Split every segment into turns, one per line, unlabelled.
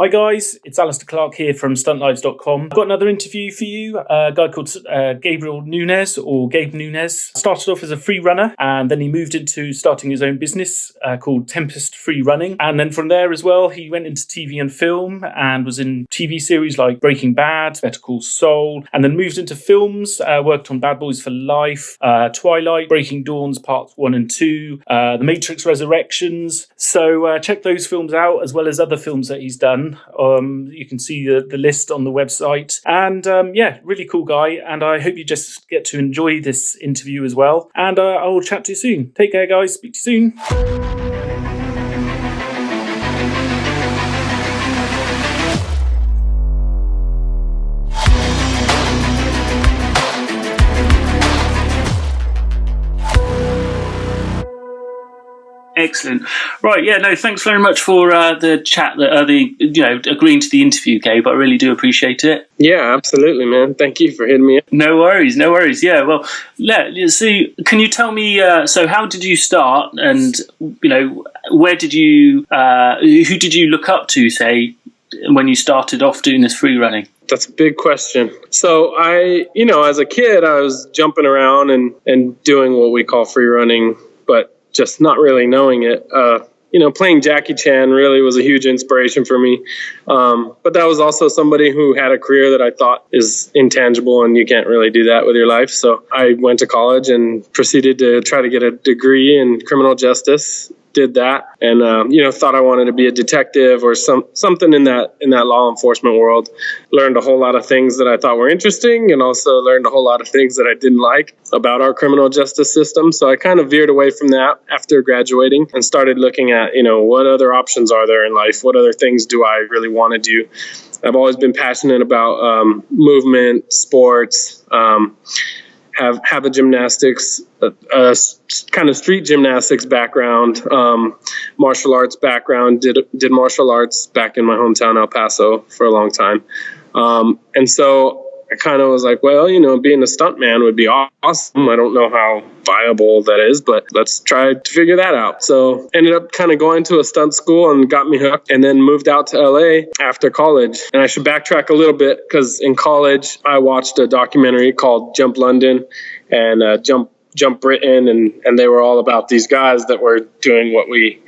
Hi guys, it's Alistair Clark here from stuntlives.com. I've got another interview for you. A guy called Gabe Nunez, or Gabe Nunez, started off as a free runner, and then he moved into starting his own business called Tempest Free Running. And then from there as well, he went into TV and film and was in TV series like Breaking Bad, Better Call Saul, and then moved into films, worked on Bad Boys for Life, Twilight, Breaking Dawn's Parts 1 and 2, The Matrix Resurrections. So check those films out, as well as other films that he's done. You can see the list on the website. And really cool guy. And I hope you just get to enjoy this interview as well. And I will chat to you soon. Take care, guys. Speak to you soon. Excellent. Right, thanks very much for the chat, agreeing to the interview, Gabe. I really do appreciate it.
Yeah, absolutely, man. Thank you for hitting me up.
No worries. Yeah, well, let's see. Can you tell me, so how did you start, and, where did you, who did you look up to, say, when you started off doing this free running?
That's a big question. So I, as a kid, I was jumping around and doing what we call free running, but just not really knowing it. Playing Jackie Chan really was a huge inspiration for me. But that was also somebody who had a career that I thought is intangible, and you can't really do that with your life. So I went to college and proceeded to try to get a degree in criminal justice. Did that, and thought I wanted to be a detective or something in that law enforcement world. Learned a whole lot of things that I thought were interesting, and also learned a whole lot of things that I didn't like about our criminal justice system. So I kind of veered away from that after graduating and started looking at what other options are there in life. What other things do I really want to do? I've always been passionate about movement, sports. Have a gymnastics, kind of street gymnastics background, martial arts background. Did martial arts back in my hometown, El Paso, for a long time, and so I kind of was like, well, being a stuntman would be awesome. I don't know how viable that is, but let's try to figure that out. So ended up kind of going to a stunt school and got me hooked, and then moved out to LA after college. And I should backtrack a little bit, because in college I watched a documentary called Jump London and Jump Britain, and they were all about these guys that were doing what we,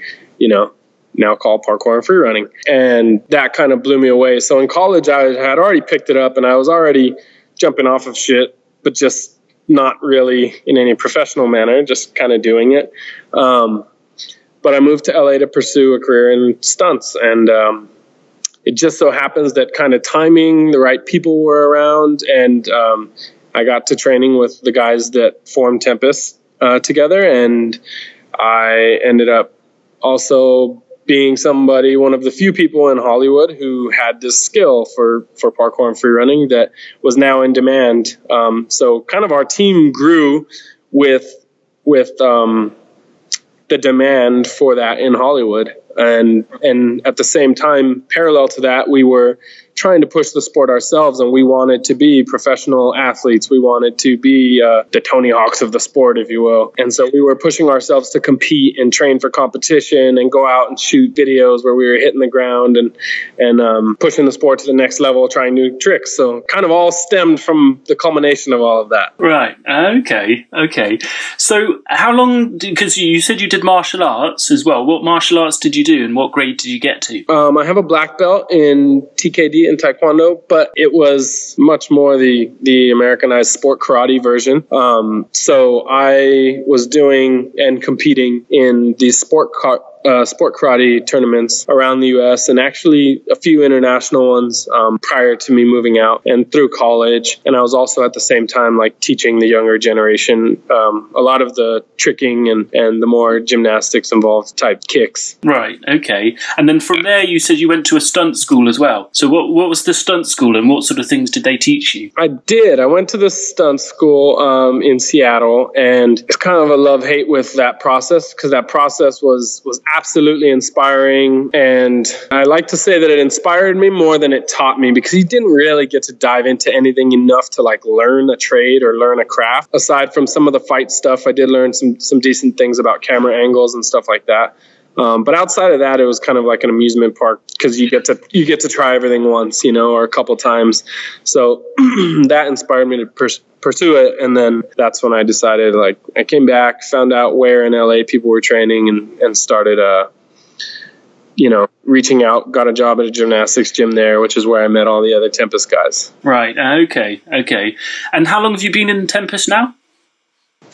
now call parkour and free running. And that kind of blew me away. So in college, I had already picked it up, and I was already jumping off of shit, but just not really in any professional manner, just kind of doing it. But I moved to LA to pursue a career in stunts. And it just so happens that kind of timing, the right people were around, and I got to training with the guys that formed Tempest together. And I ended up also being one of the few people in Hollywood who had this skill for parkour and free running that was now in demand. So kind of our team grew with the demand for that in Hollywood. And at the same time, parallel to that, we were trying to push the sport ourselves, and we wanted to be professional athletes. We wanted to be the Tony Hawks of the sport, if you will. And so we were pushing ourselves to compete and train for competition and go out and shoot videos where we were hitting the ground and pushing the sport to the next level, trying new tricks. So kind of all stemmed from the culmination of all of that.
Right. Okay. So how long, because you said you did martial arts as well. What martial arts did you do, and what grade did you get to?
I have a black belt in TKD and Taekwondo, but it was much more the Americanized sport karate version. So I was doing and competing in these sport karate tournaments around the U.S. and actually a few international ones prior to me moving out and through college. And I was also at the same time teaching the younger generation a lot of the tricking and the more gymnastics involved type kicks.
Right. Okay. And then from there, you said you went to a stunt school as well. So what was the stunt school, and what sort of things did they teach you?
I did. I went to the stunt school in Seattle, and it's kind of a love-hate with that process, because that process was absolutely inspiring. And I like to say that it inspired me more than it taught me, because you didn't really get to dive into anything enough to learn a trade or learn a craft. Aside from some of the fight stuff, I did learn some decent things about camera angles and stuff like that. But outside of that, it was kind of like an amusement park because you get to try everything once, or a couple times. So that inspired me to pursue it. And then that's when I decided, like, I came back, found out where in LA people were training, and started, reaching out, got a job at a gymnastics gym there, which is where I met all the other Tempest guys.
Right. Okay. And how long have you been in Tempest now?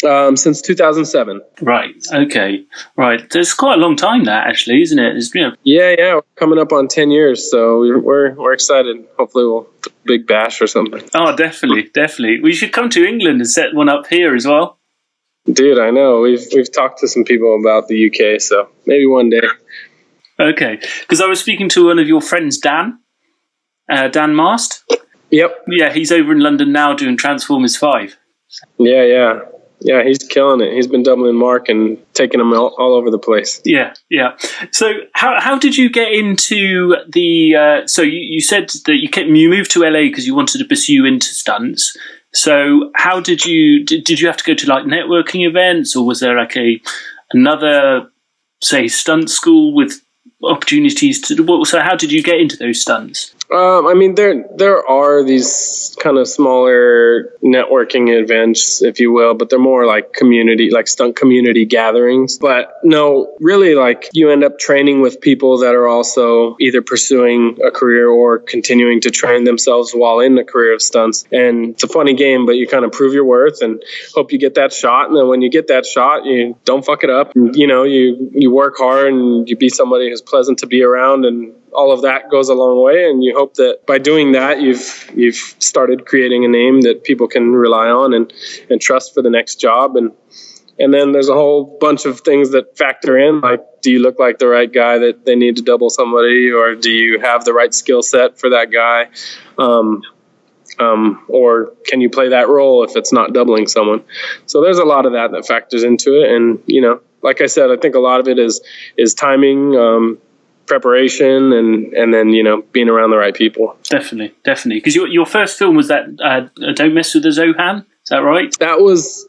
Since 2007.
Right. Okay. Right. It's quite a long time, that, actually, isn't it?
Yeah. We're coming up on 10 years, so we're excited. Hopefully we'll do a big bash or something.
Oh, definitely. We should come to England and set one up here as well.
Dude, I know. We've talked to some people about the UK, so maybe one day.
Okay. Because I was speaking to one of your friends, Dan Mast.
Yep.
Yeah, he's over in London now doing Transformers 5.
Yeah, he's killing it. He's been doubling Mark and taking him all over the place.
Yeah. So how did you get into the... so you said that you moved to LA because you wanted to pursue into stunts. So how did you have to go to like networking events, or was there like another, say, stunt school with opportunities to... So how did you get into those stunts?
I mean, there are these kind of smaller networking events, if you will, but they're more like stunt community gatherings. But no, really, like, you end up training with people that are also either pursuing a career or continuing to train themselves while in the career of stunts. And it's a funny game, but you kind of prove your worth and hope you get that shot. And then when you get that shot, you don't fuck it up. You work hard and you be somebody who's pleasant to be around, and all of that goes a long way. And you hope that by doing that, you've started creating a name that people can rely on and trust for the next job. And then there's a whole bunch of things that factor in, like, do you look like the right guy that they need to double somebody, or do you have the right skill set for that guy? Or can you play that role if it's not doubling someone? So there's a lot of that factors into it. And, like I said, I think a lot of it is timing, preparation, and then being around the right people.
Definitely, because your first film was that Don't Mess with the Zohan. Is that right?
That was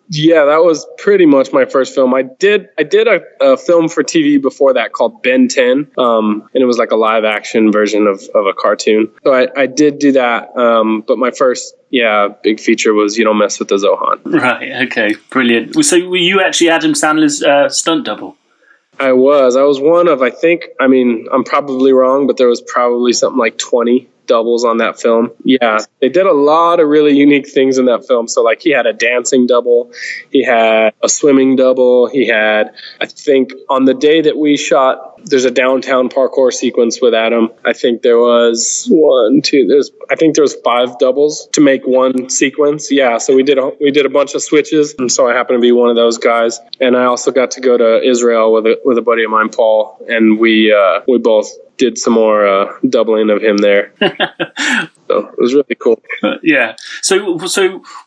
pretty much my first film. I did a film for TV before that called Ben 10, and it was like a live action version of a cartoon. So I did do that, but my first big feature was You Don't Mess with the Zohan.
Right. Okay. Brilliant. So were you actually Adam Sandler's stunt double?
I was one of, I'm probably wrong, but there was probably something like 20 doubles on that film. Yeah, they did a lot of really unique things in that film. So, like, he had a dancing double, he had a swimming double, he had, I think, on the day that we shot, there's a downtown parkour sequence with Adam. I think there was 5 doubles to make one sequence. Yeah, so we did a bunch of switches, and so I happened to be one of those guys. And I also got to go to Israel with a buddy of mine, Paul, and we both did some more doubling of him there. So it was really cool.
Yeah. So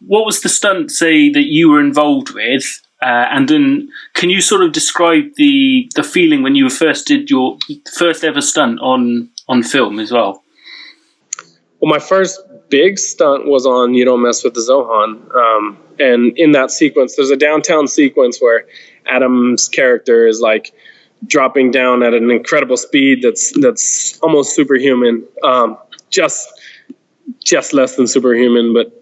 what was the stunt, say, that you were involved with? And then can you sort of describe the feeling when you first did your first ever stunt on film as well?
Well, my first big stunt was on You Don't Mess with the Zohan. And in that sequence, there's a downtown sequence where Adam's character is like dropping down at an incredible speed that's almost superhuman. Just less than superhuman, but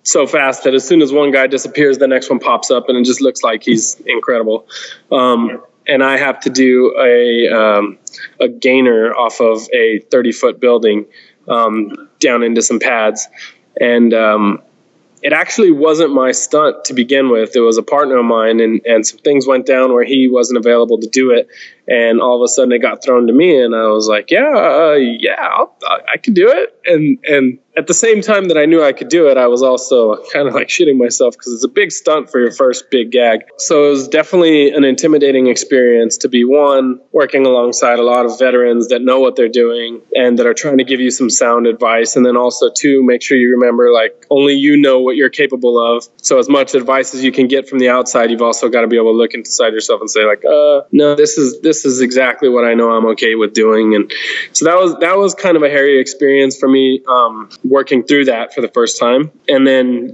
so fast that as soon as one guy disappears, the next one pops up, and it just looks like he's incredible. And I have to do a gainer off of a 30-foot building down into some pads. And it actually wasn't my stunt to begin with. It was a partner of mine, and some things went down where he wasn't available to do it. And all of a sudden it got thrown to me, and I was like, I could do it. And at the same time that I knew I could do it, I was also kind of like shitting myself because it's a big stunt for your first big gag. So it was definitely an intimidating experience to be, one, working alongside a lot of veterans that know what they're doing and that are trying to give you some sound advice. And then also, two, make sure you remember, like, only you know what you're capable of. So as much advice as you can get from the outside, you've also got to be able to look inside yourself and say, like, no, this is exactly what I know I'm okay with doing. And so that was kind of a hairy experience for me, working through that for the first time. And then,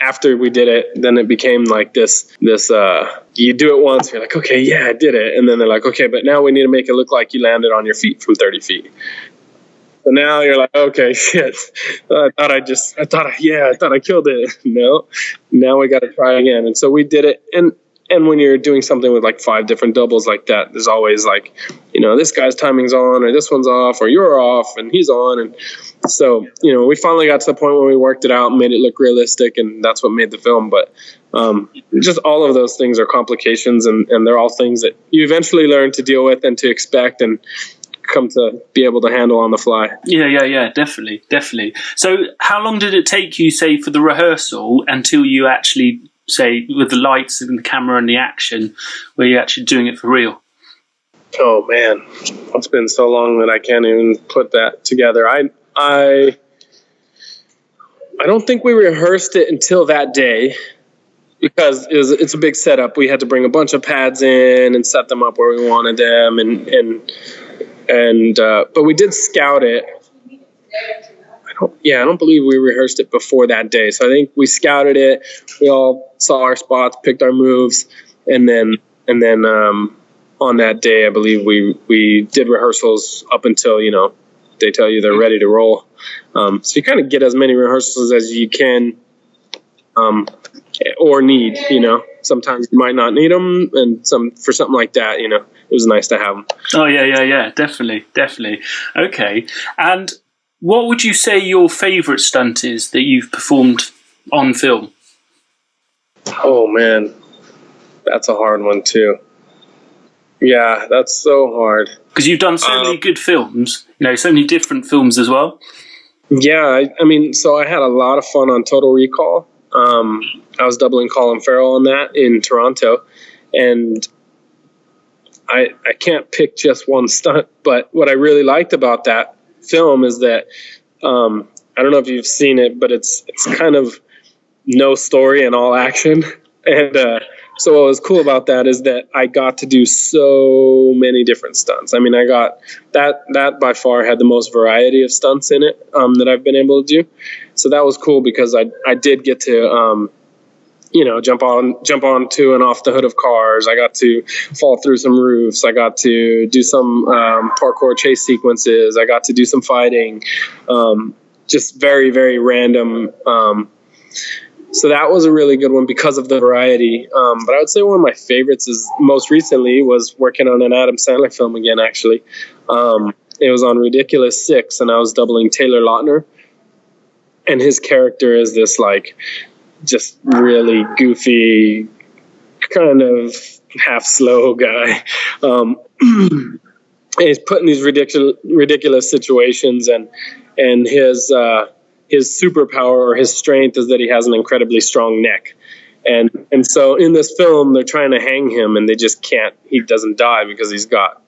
after we did it, then it became like this, you do it once, you're like, okay, yeah, I did it. And then they're like, okay, but now we need to make it look like you landed on your feet from 30 feet. So now you're like, okay, shit. I thought I killed it. No, now we got to try again. And so we did it. And when you're doing something with like 5 different doubles like that, there's always like, this guy's timing's on, or this one's off, or you're off and he's on. And so, we finally got to the point where we worked it out and made it look realistic, and that's what made the film. But just all of those things are complications, and they're all things that you eventually learn to deal with and to expect and come to be able to handle on the fly.
Yeah, definitely. So how long did it take you, say, for the rehearsal until you actually, say, with the lights and the camera and the action, were you actually doing it for real?
Oh man, it's been so long that I can't even put that together. I don't think we rehearsed it until that day, because it's a big setup. We had to bring a bunch of pads in and set them up where we wanted them, but we did scout it. I don't believe we rehearsed it before that day. So I think we scouted it. We all saw our spots, picked our moves, and then on that day, I believe we did rehearsals up until they tell you they're ready to roll. So you kind of get as many rehearsals as you can or need. Sometimes you might not need them, and for something like that, it was nice to have them.
Oh yeah, definitely. Okay, and what would you say your favourite stunt is that you've performed on film?
Oh man, that's a hard one too. Yeah, that's so hard.
Because you've done so many good films, so many different films as well.
Yeah, I mean, so I had a lot of fun on Total Recall. I was doubling Colin Farrell on that in Toronto, and I can't pick just one stunt, but what I really liked about that film is that I don't know if you've seen it, but it's kind of no story and all action. And so what was cool about that is that I got to do so many different stunts. I mean, I got that by far had the most variety of stunts in it that I've been able to do. So that was cool because I did get to jump onto and off the hood of cars. I got to fall through some roofs. I got to do some parkour chase sequences. I got to do some fighting, just very, very random. So that was a really good one because of the variety. But I would say one of my favorites is most recently was working on an Adam Sandler film again, actually. It was on Ridiculous 6, and I was doubling Taylor Lautner. And his character is this just really goofy, kind of half slow guy. He's put in these ridiculous situations, and his superpower or his strength is that he has an incredibly strong neck. And so in this film, they're trying to hang him, and they just can't. He doesn't die because he's got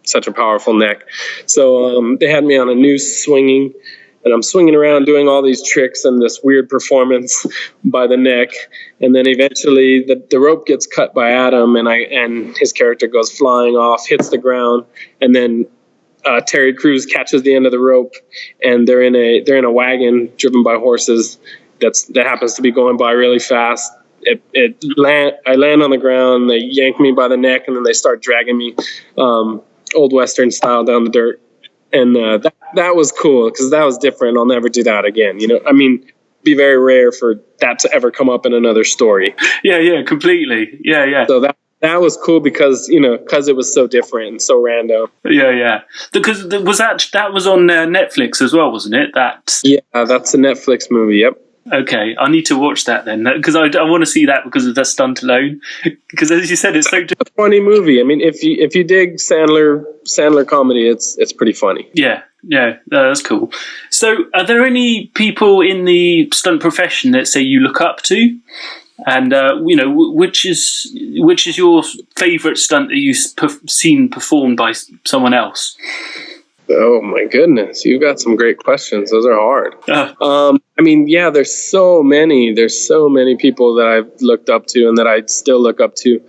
such a powerful neck. So they had me on a noose swinging. And I'm swinging around doing all these tricks and this weird performance by the neck. And then eventually the rope gets cut by Adam, and his character goes flying off, hits the ground. And then Terry Crews catches the end of the rope, and they're in a wagon driven by horses that happens to be going by really fast. I land on the ground, they yank me by the neck, and then they start dragging me old Western style down the dirt. And that was cool because that was different. I'll never do that again. I mean, be very rare for that to ever come up in another story.
Yeah, completely. Yeah.
So that was cool because it was so different and so random.
Yeah. Because that was on Netflix as well, wasn't it?
Yeah, that's a Netflix movie. Yep.
Okay, I need to watch that then because I want to see that because of the stunt alone. Because as you said, it's so
a funny movie. I mean, if you dig Sandler comedy, it's pretty funny.
Yeah, that's cool. So, are there any people in the stunt profession that say you look up to? And which is your favourite stunt that you've seen performed by someone else?
Oh my goodness, you got some great questions. Those are hard. I mean, yeah, there's so many people that I've looked up to and that I still look up to.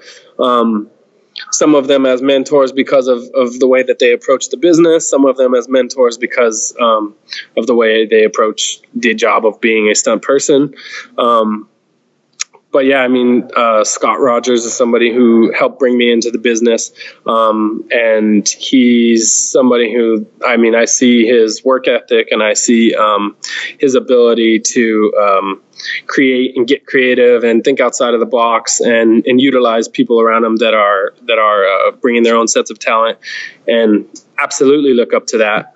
Some of them as mentors because of the way that they approach the business. Some of them as mentors because of the way they approach the job of being a stunt person. yeah, I mean, Scott Rogers is somebody who helped bring me into the business. And he's somebody who, I mean, I see his work ethic, and I see his ability to create and get creative and think outside of the box, and utilize people around him that are bringing their own sets of talent, and absolutely look up to that.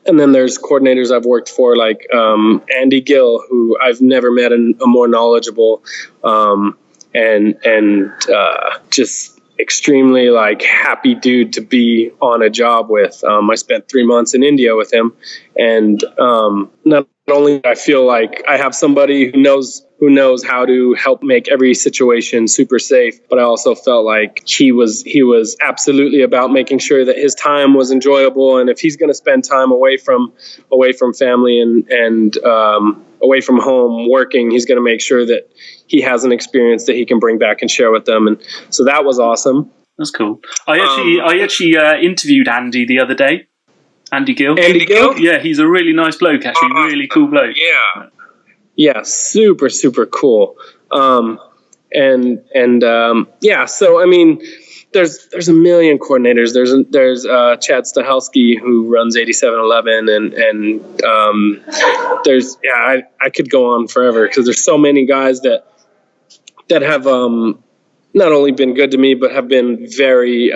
And then there's coordinators I've worked for, like Andy Gill, who I've never met a more knowledgeable and just extremely like happy dude to be on a job with. I spent 3 months in India with him, and not only do I feel like I have somebody who knows how to help make every situation super safe, but I also felt like he was absolutely about making sure that his time was enjoyable, and if he's going to spend time away from family and away from home working, he's going to make sure that he has an experience that he can bring back and share with them. And so that was awesome.
That's cool. I actually interviewed Andy the other day. Andy Gill.
Andy Gill?
Yeah, he's a really nice bloke, actually. Really cool bloke.
Yeah. Yeah, super, super cool. Yeah, so I mean, there's a million coordinators. There's Chad Stahelski, who runs 8711, and there's, yeah, I could go on forever, because there's so many guys that have not only been good to me, but have been very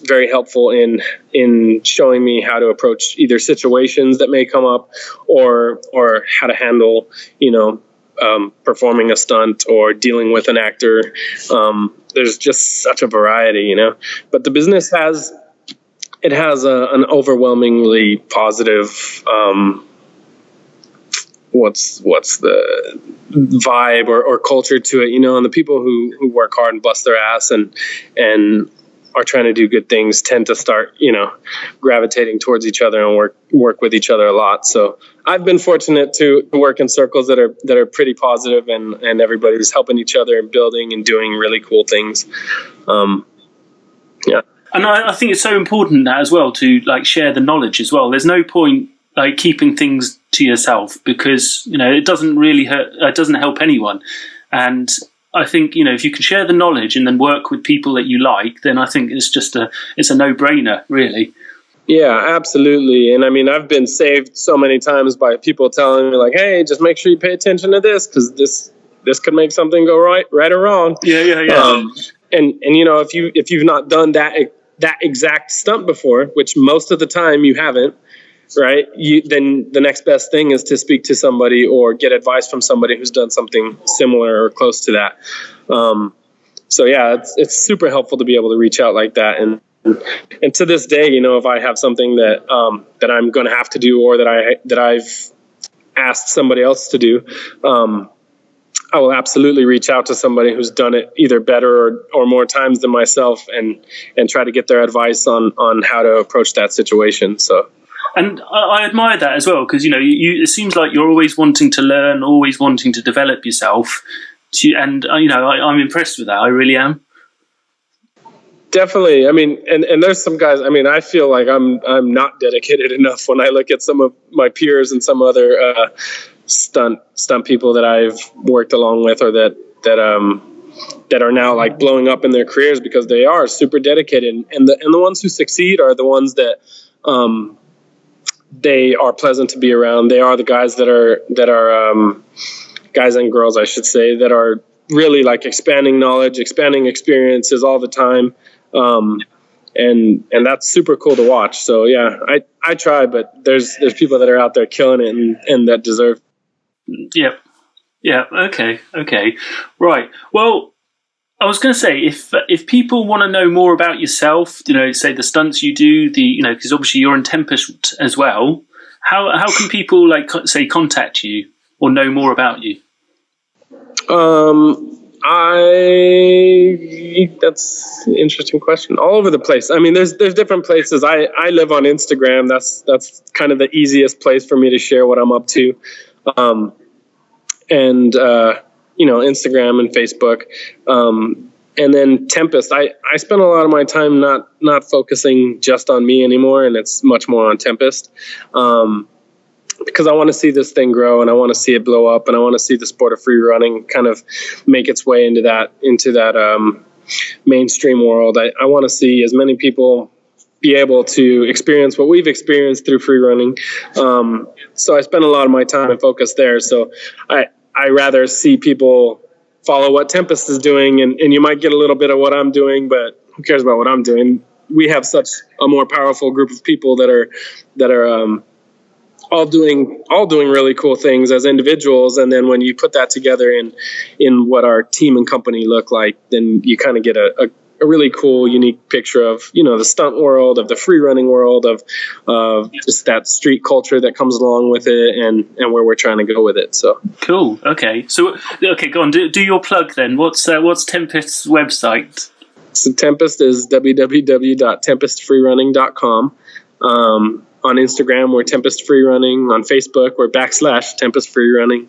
very helpful in showing me how to approach either situations that may come up, or how to handle, performing a stunt or dealing with an actor. There's just such a variety, but the business has an overwhelmingly positive, what's the vibe or culture to it, and the people who work hard and bust their ass and are trying to do good things tend to start, gravitating towards each other and work with each other a lot. So I've been fortunate to work in circles that are pretty positive, and everybody's helping each other and building and doing really cool things. Yeah.
And I think it's so important that as well to like share the knowledge as well. There's no point like keeping things to yourself, because it doesn't really hurt. It doesn't help anyone. And I think if you can share the knowledge and then work with people that you like, then I think it's a no-brainer, really.
Yeah, absolutely. And I mean, I've been saved so many times by people telling me like, "Hey, just make sure you pay attention to this, because this could make something go right or wrong."
Yeah.
And if you've not done that exact stunt before, which most of the time you haven't, right? Then the next best thing is to speak to somebody or get advice from somebody who's done something similar or close to that. So yeah, it's super helpful to be able to reach out like that. And to this day, if I have something that I'm going to have to do, or that I've asked somebody else to do, I will absolutely reach out to somebody who's done it either better or more times than myself, and try to get their advice on how to approach that situation. So.
And I admire that as well, because it seems like you're always wanting to learn, always wanting to develop yourself. And I'm impressed with that. I really am.
Definitely. I mean, and there's some guys. I mean, I feel like I'm not dedicated enough when I look at some of my peers and some other stunt people that I've worked along with, or that are now like blowing up in their careers, because they are super dedicated. And the ones who succeed are the ones that they are pleasant to be around. They are the guys that are guys and girls, I should say, that are really like expanding knowledge, expanding experiences all the time. And that's super cool to watch. So yeah, I try, but there's people that are out there killing it and that deserve.
Yep. Yeah. Okay. Right. Well, I was going to say, if people want to know more about yourself, say the stunts you do, because obviously you're in Tempest as well. How can people contact you or know more about you?
That's an interesting question. All over the place. I mean, there's different places. I live on Instagram. That's kind of the easiest place for me to share what I'm up to. Instagram and Facebook. And then Tempest, I spend a lot of my time not focusing just on me anymore, and it's much more on Tempest. because I want to see this thing grow and I want to see it blow up and I want to see the sport of free running kind of make its way into that mainstream world. I want to see as many people be able to experience what we've experienced through free running. So I spend a lot of my time and focus there. So I rather see people follow what Tempest is doing, and you might get a little bit of what I'm doing, but who cares about what I'm doing? We have such a more powerful group of people that are all doing really cool things as individuals, and then when you put that together in what our team and company look like, then you kind of get a really cool, unique picture of, the stunt world, of the free running world, of just that street culture that comes along with it, and where we're trying to go with it. So
cool. Okay, go on. Do your plug then. What's Tempest's website?
So Tempest is www.tempestfreerunning.com. On Instagram, we're Tempest Free Running. On Facebook, we're /Tempest Free Running.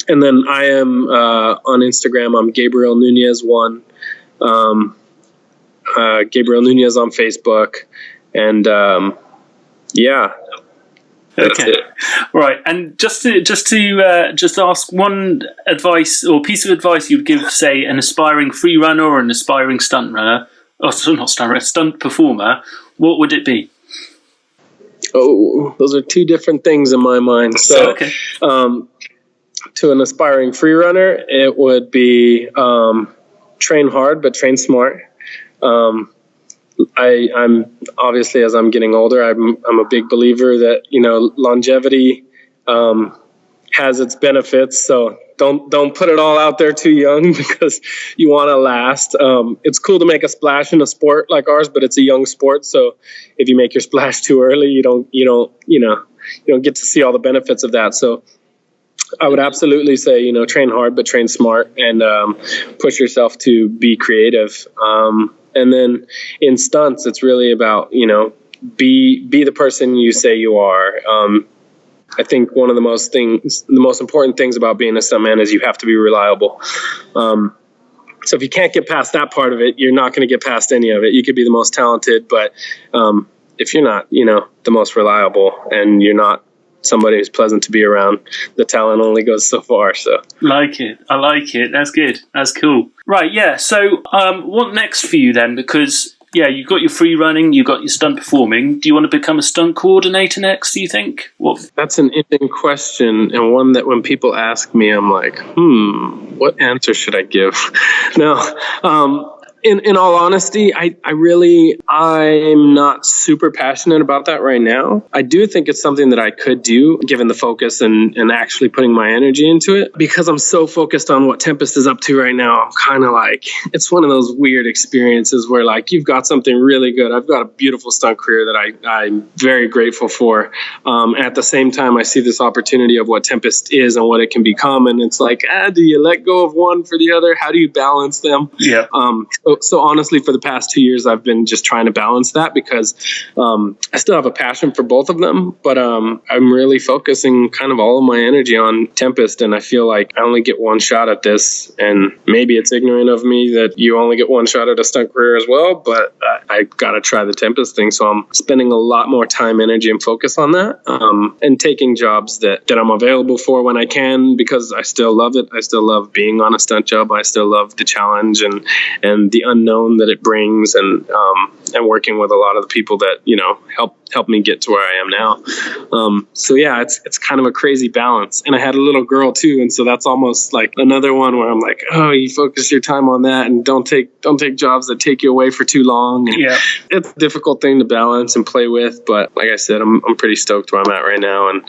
And then I am on Instagram. I'm Gabriel Nunez 1. Gabriel Nunez on Facebook, and yeah, that's it.
Right, and just to ask one advice or piece of advice you'd give, say, an aspiring free runner or an aspiring stunt runner, or not stunt runner, stunt performer, what would it be?
Oh, those are two different things in my mind. So, okay. To an aspiring free runner, it would be train hard but train smart. I'm obviously, as I'm getting older, I'm a big believer that longevity has its benefits. So don't put it all out there too young, because you want to last. It's cool to make a splash in a sport like ours, but it's a young sport. So if you make your splash too early, you don't get to see all the benefits of that. So I would absolutely say, train hard, but train smart, and push yourself to be creative. And then in stunts, it's really about, be the person you say you are. I think one of the most important things about being a stuntman is you have to be reliable. So if you can't get past that part of it, you're not going to get past any of it. You could be the most talented, but if you're not, the most reliable, and you're not somebody who's pleasant to be around, the talent only goes so far. So
I like it. That's good. That's cool. Right. Yeah. So what next for you then? Because you've got your free running, you've got your stunt performing. Do you want to become a stunt coordinator next, do you think?
That's an interesting question, and one that when people ask me, I'm like, what answer should I give? No, in all honesty, I'm not super passionate about that right now. I do think it's something that I could do, given the focus and actually putting my energy into it. Because I'm so focused on what Tempest is up to right now, I'm kind of like, it's one of those weird experiences where, like, you've got something really good. I've got a beautiful stunt career that I'm very grateful for. At the same time, I see this opportunity of what Tempest is and what it can become. And it's like, do you let go of one for the other? How do you balance them?
Yeah.
So honestly, for the past 2 years, I've been just trying to balance that, because I still have a passion for both of them, but I'm really focusing kind of all of my energy on Tempest, and I feel like I only get one shot at this, and maybe it's ignorant of me that you only get one shot at a stunt career as well, but I got to try the Tempest thing, so I'm spending a lot more time, energy, and focus on that, and taking jobs that I'm available for when I can, because I still love it. I still love being on a stunt job. I still love the challenge and the unknown that it brings, and working with a lot of the people that help me get to where I am now. So yeah, it's kind of a crazy balance, and I had a little girl too, and so that's almost like another one where I'm like, you focus your time on that, and don't take jobs that take you away for too long. And
yeah,
it's a difficult thing to balance and play with, but like I said, I'm pretty stoked where I'm at right now, and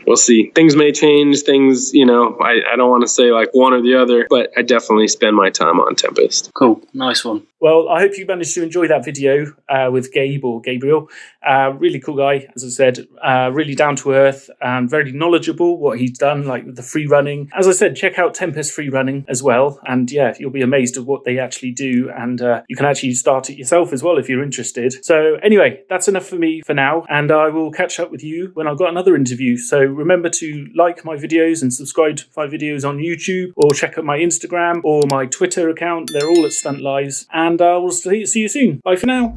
we'll see. Things may change. Things, I don't want to say like one or the other, but I definitely spend my time on Tempest.
Cool. Nice one. Well, I hope you managed to enjoy that video with Gabe or Gabriel. Really cool guy, as I said, really down to earth and very knowledgeable what he's done, like with the free running. As I said, check out Tempest Free Running as well. And yeah, you'll be amazed at what they actually do. And you can actually start it yourself as well if you're interested. So anyway, that's enough for me for now. And I will catch up with you when I've got another interview. So remember to like my videos and subscribe to my videos on YouTube, or check out my Instagram or my Twitter account. They're all at Stunt Lives. And we'll see you soon. Bye for now.